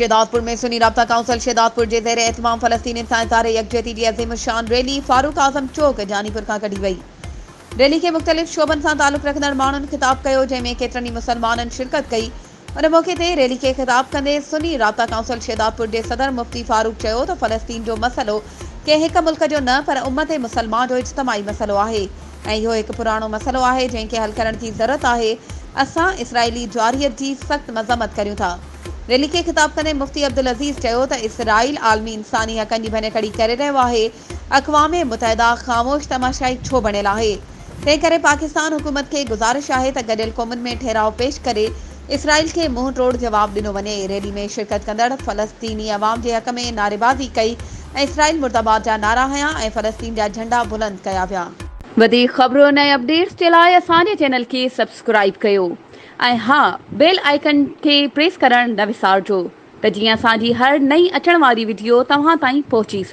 शेदातपुर में सुन्नी राब्ता काउंसिल शेदातपुर जे ज़ेर एहतमाम फ़लस्तीनी इंसानियत यकजहती जी अज़ीम शान रैली फारूक आज़म चौक जानीपुर खां कढी वई। रैली के मुख़्तलिफ़ शोबन सां ताल्लुक़ रखंदड़ माण्हुनि ख़िताब कयो, जंहिंमें केतिरनि ई मुसलमाननि शिरकत कई। उन मौक़े ते रैली खे ख़िताब कंदे सुन्नी राब्ता काउंसिल शेदातपुर जे सदर मुफ्ती फारूक चयो त फ़लस्तीन जो मसइलो कंहिं हिक मुल्क जो न पर उम्मत मुसलमान जो इज्तमाही मसइलो आहे ऐं इहो हिकु पुराणो मसइलो आहे जंहिंखे हल करण जी ज़रूरत आहे। असां इसराइली जारियत जी सख़्त मज़म्मत करियूं था। रैली के खिताब कंदे मुफ्ती अब्दुल अज़ीज़ चयो त इसराइल आलमी इंसानी हक़नि जी भञकड़ी करे रहियो आहे। अक़वाम मुतहिदा ख़ामोश तमाशाई छो बणियल आहे? तंहिं करे पाकिस्तान हुकूमत खे गुज़ारिश आहे त गॾियल क़ौमुनि में ठहराव पेश करे इसराइल खे मुंहुं तोड़ जवाब ॾिनो वञे। रैली में शिरकत कंदड़ फ़लस्तीनी अवाम जे हक़ में नारेबाज़ी कई ऐं इसराइल मुर्दाबाद जा नारा हंया ऐं फ़लस्तीन जा झंडा बुलंद कया विया। वधीक ख़बरूं ऐं अपडेट्स जे लाइ असांजे चैनल खे सब्सक्राइब कयो ऐं हा, बेल आइकन खे प्रेस करण न विसारिजो त जीअं असांजी हर नई अचण वारी वीडियो तव्हां ताईं पहुची सघे।